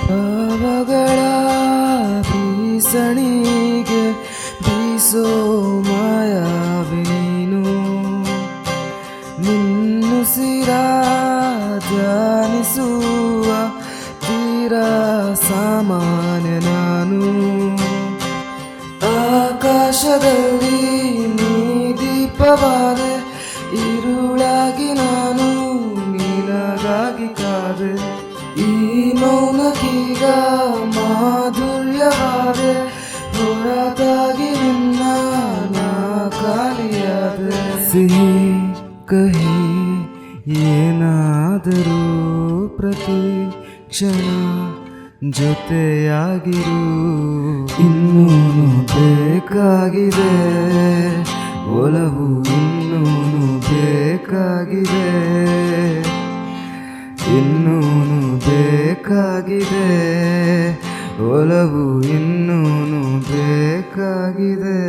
ಭಾವಗಳ ಬೀಸಣಿಗೆ ಬೀಸೋ ಮಾಯಾವಿ ನೀನು ನಿನ್ನುಸಿರ ಧ್ಯಾನಿಸುವ ತೀರ ಸಾಮಾನ್ಯ ನಾನು ಆಕಾಶದಲ್ಲಿ ನೀ ದೀಪವಾದೆ ഇരുളാಗಿ ನಾನು ನಿನಗಾಗಿ ಕಾದೆ ಈ ಮೌನಕ್ಕೀಗ ಮಾಧುರ್ಯವಾದೆ ಹೊರತಾಗಿ ನಿನ್ನ ನಾ ಖಾಲಿಯಾದೆ ಸಿಹಿ ಕಹಿ ಏನಾದರೂ ಪ್ರತಿ ಕ್ಷಣ ಜೊತೆಯಾಗಿರು ಇನ್ನೂನು ಬೇಕಾಗಿದೆ ಒಲವು ಇನ್ನೂನು ಬೇಕಾಗಿದೆ ಇನ್ನೂನು ಬೇಕಾಗಿದೆ ಒಲವು ಇನ್ನೂನು ಬೇಕಾಗಿದೆ